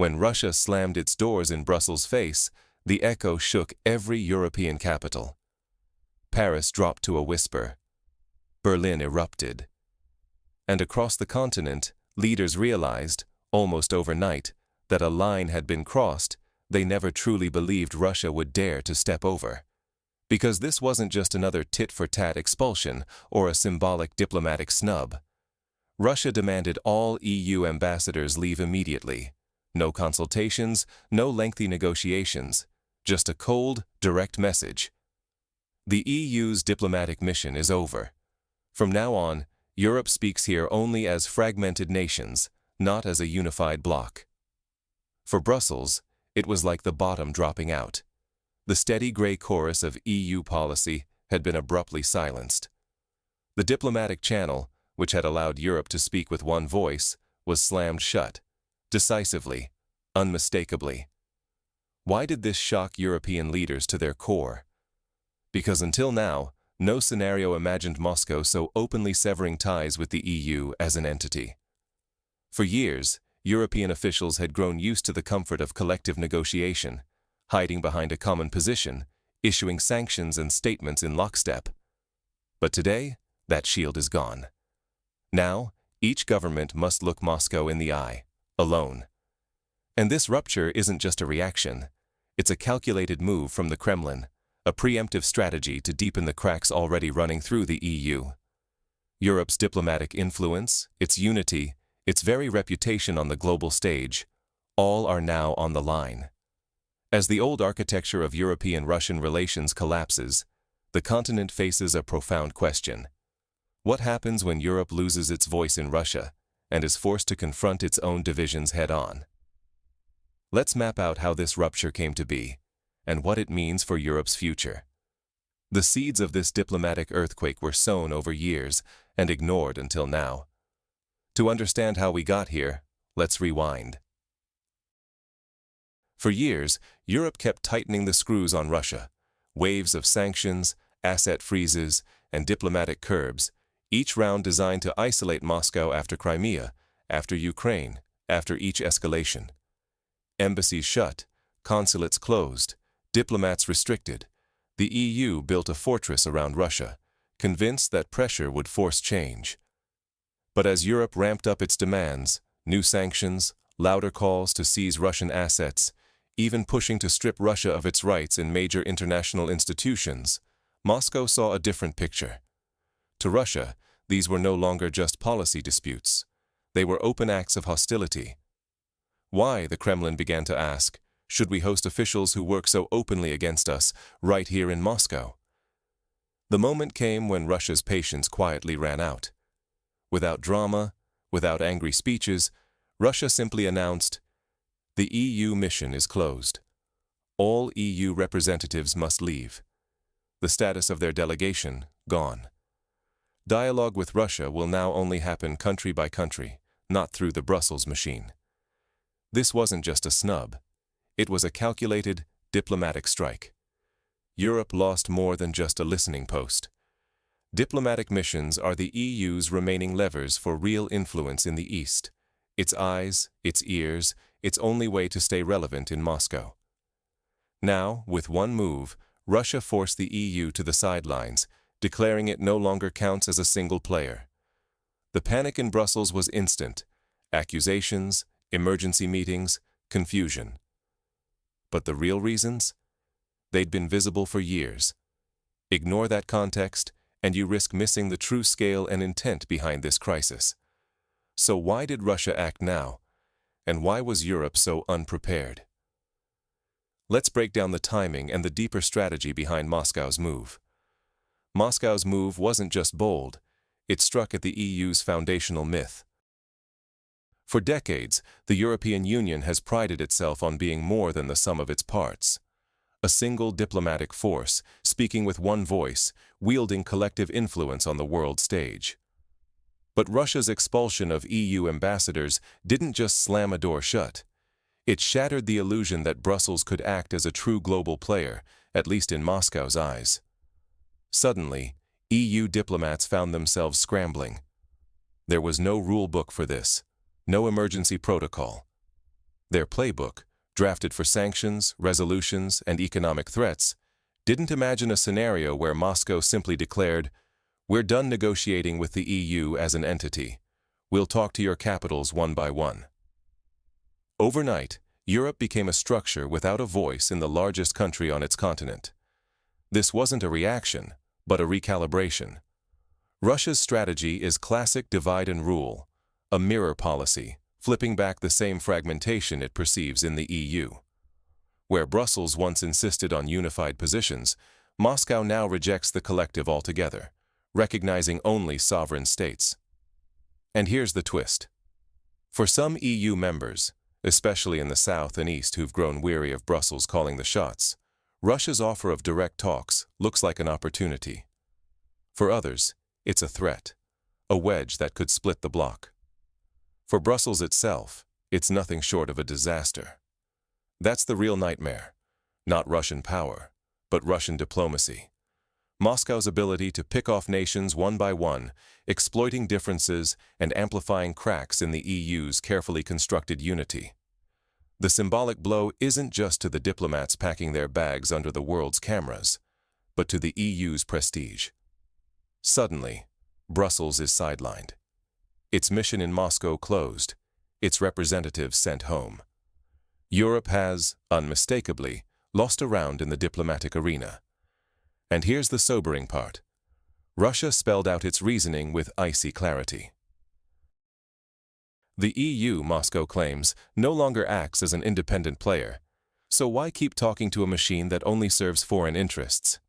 When Russia slammed its doors in Brussels' face, the echo shook every European capital. Paris dropped to a whisper. Berlin erupted. And across the continent, leaders realized, almost overnight, that a line had been crossed they never truly believed Russia would dare to step over. Because this wasn't just another tit-for-tat expulsion or a symbolic diplomatic snub. Russia demanded all EU ambassadors leave immediately. No consultations, no lengthy negotiations, just a cold, direct message. The EU's diplomatic mission is over. From now on, Europe speaks here only as fragmented nations, not as a unified bloc. For Brussels, it was like the bottom dropping out. The steady gray chorus of EU policy had been abruptly silenced. The diplomatic channel, which had allowed Europe to speak with one voice, was slammed shut, decisively, unmistakably. Why did this shock European leaders to their core? Because until now, no scenario imagined Moscow so openly severing ties with the EU as an entity. For years, European officials had grown used to the comfort of collective negotiation, hiding behind a common position, issuing sanctions and statements in lockstep. But today, that shield is gone. Now, each government must look Moscow in the eye, alone. And this rupture isn't just a reaction. It's a calculated move from the Kremlin, a preemptive strategy to deepen the cracks already running through the EU. Europe's diplomatic influence, its unity, its very reputation on the global stage, all are now on the line. As the old architecture of European-Russian relations collapses, the continent faces a profound question. What happens when Europe loses its voice in Russia and is forced to confront its own divisions head-on? Let's map out how this rupture came to be and what it means for Europe's future. The seeds of this diplomatic earthquake were sown over years and ignored until now. To understand how we got here, let's rewind. For years, Europe kept tightening the screws on Russia. Waves of sanctions, asset freezes, and diplomatic curbs, each round designed to isolate Moscow after Crimea, after Ukraine, after each escalation. Embassies shut, consulates closed, diplomats restricted. The EU built a fortress around Russia, convinced that pressure would force change. But as Europe ramped up its demands, new sanctions, louder calls to seize Russian assets, even pushing to strip Russia of its rights in major international institutions, Moscow saw a different picture. To Russia, these were no longer just policy disputes. They were open acts of hostility. Why, the Kremlin began to ask, should we host officials who work so openly against us right here in Moscow? The moment came when Russia's patience quietly ran out. Without drama, without angry speeches, Russia simply announced, "The EU mission is closed. All EU representatives must leave. The status of their delegation, gone. Dialogue with Russia will now only happen country by country, not through the Brussels machine." This wasn't just a snub. It was a calculated, diplomatic strike. Europe lost more than just a listening post. Diplomatic missions are the EU's remaining levers for real influence in the East. Its eyes, its ears, its only way to stay relevant in Moscow. Now, with one move, Russia forced the EU to the sidelines, declaring it no longer counts as a single player. The panic in Brussels was instant. Accusations, emergency meetings, confusion. But the real reasons? They'd been visible for years. Ignore that context, and you risk missing the true scale and intent behind this crisis. So why did Russia act now? And why was Europe so unprepared? Let's break down the timing and the deeper strategy behind Moscow's move. Moscow's move wasn't just bold, it struck at the EU's foundational myth. For decades, the European Union has prided itself on being more than the sum of its parts. A single diplomatic force, speaking with one voice, wielding collective influence on the world stage. But Russia's expulsion of EU ambassadors didn't just slam a door shut. It shattered the illusion that Brussels could act as a true global player, at least in Moscow's eyes. Suddenly, EU diplomats found themselves scrambling. There was no rule book for this, no emergency protocol. Their playbook, drafted for sanctions, resolutions, and economic threats, didn't imagine a scenario where Moscow simply declared, "We're done negotiating with the EU as an entity. We'll talk to your capitals one by one." Overnight, Europe became a structure without a voice in the largest country on its continent. This wasn't a reaction, but a recalibration. Russia's strategy is classic divide and rule, a mirror policy, flipping back the same fragmentation it perceives in the EU. Where Brussels once insisted on unified positions, Moscow now rejects the collective altogether, recognizing only sovereign states. And here's the twist. For some EU members, especially in the south and east who've grown weary of Brussels calling the shots, Russia's offer of direct talks looks like an opportunity. For others, it's a threat, a wedge that could split the bloc. For Brussels itself, it's nothing short of a disaster. That's the real nightmare. Not Russian power, but Russian diplomacy. Moscow's ability to pick off nations one by one, exploiting differences and amplifying cracks in the EU's carefully constructed unity. The symbolic blow isn't just to the diplomats packing their bags under the world's cameras, but to the EU's prestige. Suddenly, Brussels is sidelined. Its mission in Moscow closed, its representatives sent home. Europe has, unmistakably, lost a round in the diplomatic arena. And here's the sobering part. Russia spelled out its reasoning with icy clarity. The EU, Moscow claims, no longer acts as an independent player, so why keep talking to a machine that only serves foreign interests?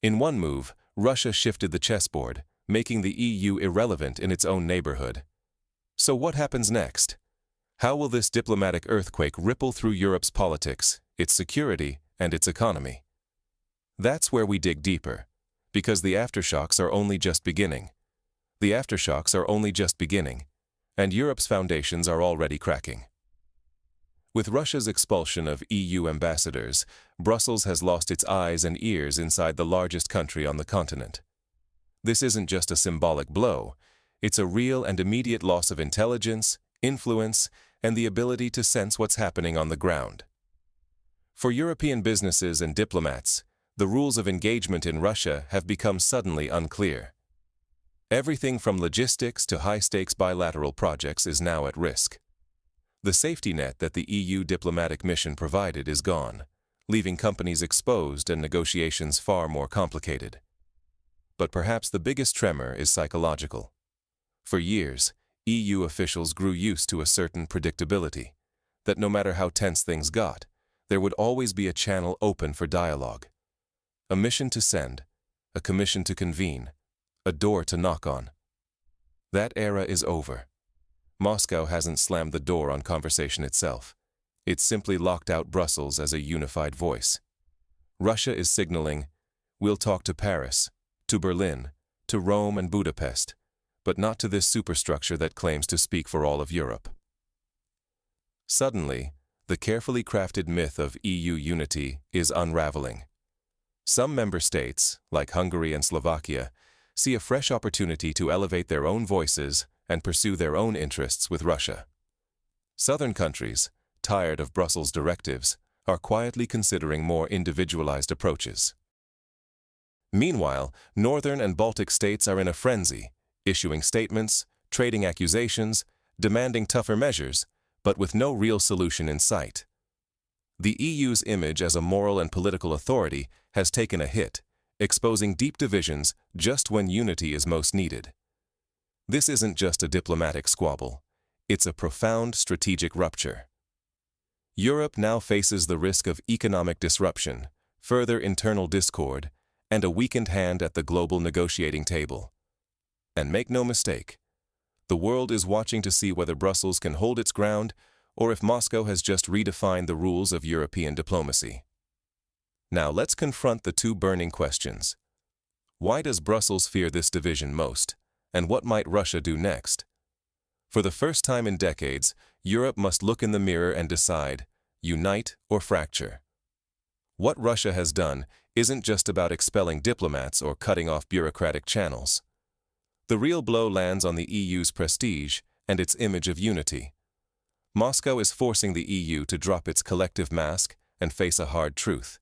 In one move, Russia shifted the chessboard, making the EU irrelevant in its own neighborhood. So what happens next? How will this diplomatic earthquake ripple through Europe's politics, its security, and its economy? That's where we dig deeper, because the aftershocks are only just beginning. The aftershocks are only just beginning, and Europe's foundations are already cracking. With Russia's expulsion of EU ambassadors, Brussels has lost its eyes and ears inside the largest country on the continent. This isn't just a symbolic blow, it's a real and immediate loss of intelligence, influence, and the ability to sense what's happening on the ground. For European businesses and diplomats, the rules of engagement in Russia have become suddenly unclear. Everything from logistics to high-stakes bilateral projects is now at risk. The safety net that the EU diplomatic mission provided is gone, leaving companies exposed and negotiations far more complicated. But perhaps the biggest tremor is psychological. For years, EU officials grew used to a certain predictability, that no matter how tense things got, there would always be a channel open for dialogue. A mission to send, a commission to convene, a door to knock on. That era is over. Moscow hasn't slammed the door on conversation itself. It's simply locked out Brussels as a unified voice. Russia is signaling, we'll talk to Paris, to Berlin, to Rome and Budapest, but not to this superstructure that claims to speak for all of Europe. Suddenly, the carefully crafted myth of EU unity is unraveling. Some member states, like Hungary and Slovakia, see a fresh opportunity to elevate their own voices and pursue their own interests with Russia. Southern countries, tired of Brussels' directives, are quietly considering more individualized approaches. Meanwhile, northern and Baltic states are in a frenzy, issuing statements, trading accusations, demanding tougher measures, but with no real solution in sight. The EU's image as a moral and political authority has taken a hit, exposing deep divisions just when unity is most needed. This isn't just a diplomatic squabble, it's a profound strategic rupture. Europe now faces the risk of economic disruption, further internal discord, and a weakened hand at the global negotiating table. And make no mistake, the world is watching to see whether Brussels can hold its ground or if Moscow has just redefined the rules of European diplomacy. Now let's confront the two burning questions. Why does Brussels fear this division most, and what might Russia do next? For the first time in decades, Europe must look in the mirror and decide, unite or fracture. What Russia has done isn't just about expelling diplomats or cutting off bureaucratic channels. The real blow lands on the EU's prestige and its image of unity. Moscow is forcing the EU to drop its collective mask and face a hard truth.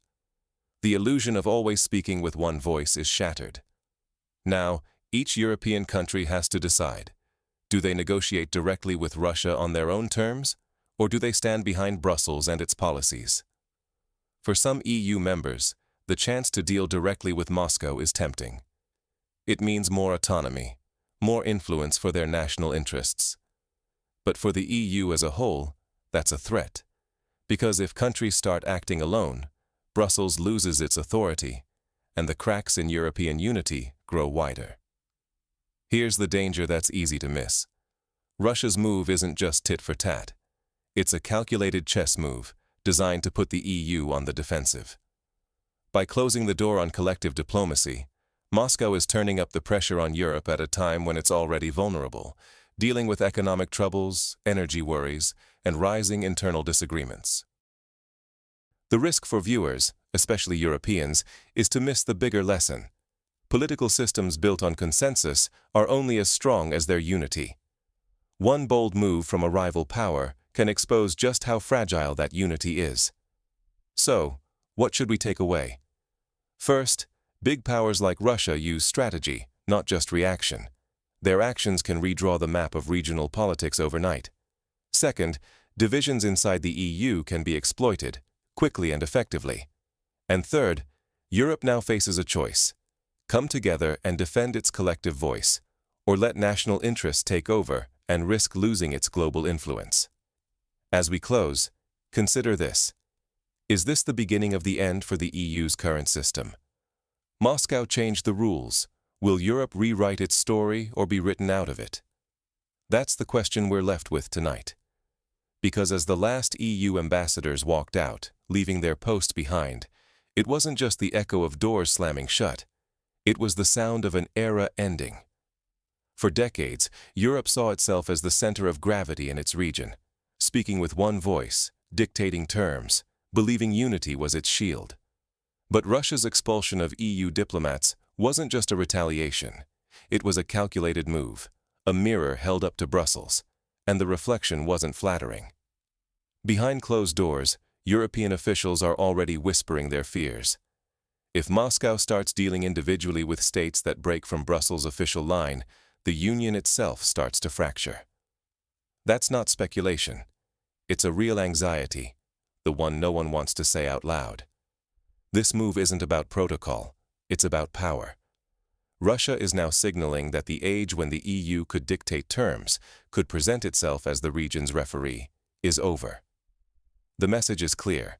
The illusion of always speaking with one voice is shattered. Now, each European country has to decide. Do they negotiate directly with Russia on their own terms, or do they stand behind Brussels and its policies? For some EU members, the chance to deal directly with Moscow is tempting. It means more autonomy, more influence for their national interests. But for the EU as a whole, that's a threat. Because if countries start acting alone, Brussels loses its authority, and the cracks in European unity grow wider. Here's the danger that's easy to miss. Russia's move isn't just tit for tat. It's a calculated chess move designed to put the EU on the defensive. By closing the door on collective diplomacy, Moscow is turning up the pressure on Europe at a time when it's already vulnerable, dealing with economic troubles, energy worries, and rising internal disagreements. The risk for viewers, especially Europeans, is to miss the bigger lesson. Political systems built on consensus are only as strong as their unity. One bold move from a rival power can expose just how fragile that unity is. So, what should we take away? First, big powers like Russia use strategy, not just reaction. Their actions can redraw the map of regional politics overnight. Second, divisions inside the EU can be exploited, quickly and effectively. And third, Europe now faces a choice. Come together and defend its collective voice, or let national interests take over and risk losing its global influence. As we close, consider this. Is this the beginning of the end for the EU's current system? Moscow changed the rules. Will Europe rewrite its story or be written out of it? That's the question we're left with tonight. Because as the last EU ambassadors walked out, leaving their post behind, it wasn't just the echo of doors slamming shut. It was the sound of an era ending. For decades, Europe saw itself as the center of gravity in its region, speaking with one voice, dictating terms, believing unity was its shield. But Russia's expulsion of EU diplomats wasn't just a retaliation. It was a calculated move, a mirror held up to Brussels, and the reflection wasn't flattering. Behind closed doors, European officials are already whispering their fears. If Moscow starts dealing individually with states that break from Brussels' official line, the Union itself starts to fracture. That's not speculation. It's a real anxiety, the one no one wants to say out loud. This move isn't about protocol, it's about power. Russia is now signaling that the age when the EU could dictate terms, could present itself as the region's referee, is over. The message is clear.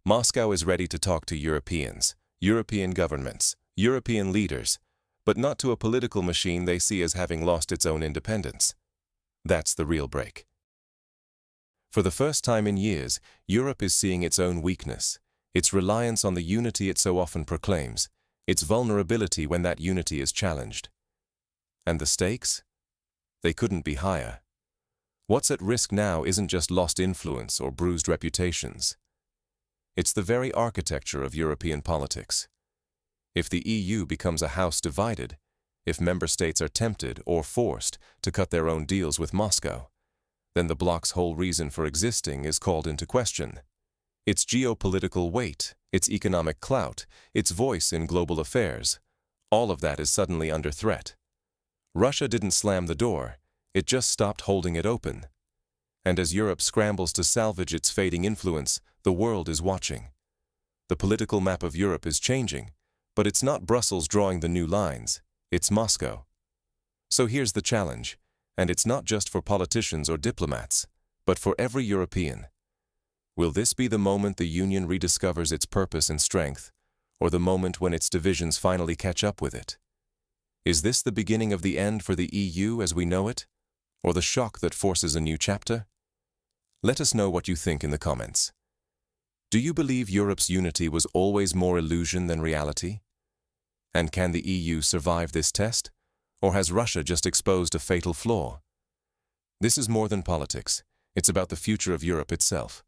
Moscow is ready to talk to Europeans, European governments, European leaders, but not to a political machine they see as having lost its own independence. That's the real break. For the first time in years, Europe is seeing its own weakness, its reliance on the unity it so often proclaims, its vulnerability when that unity is challenged. And the stakes? They couldn't be higher. What's at risk now isn't just lost influence or bruised reputations. It's the very architecture of European politics. If the EU becomes a house divided, if member states are tempted or forced to cut their own deals with Moscow, then the bloc's whole reason for existing is called into question. Its geopolitical weight, its economic clout, its voice in global affairs, all of that is suddenly under threat. Russia didn't slam the door, it just stopped holding it open. And as Europe scrambles to salvage its fading influence, the world is watching. The political map of Europe is changing, but it's not Brussels drawing the new lines, it's Moscow. So here's the challenge, and it's not just for politicians or diplomats, but for every European. Will this be the moment the Union rediscovers its purpose and strength, or the moment when its divisions finally catch up with it? Is this the beginning of the end for the EU as we know it, or the shock that forces a new chapter? Let us know what you think in the comments. Do you believe Europe's unity was always more illusion than reality? And can the EU survive this test, or has Russia just exposed a fatal flaw? This is more than politics, it's about the future of Europe itself.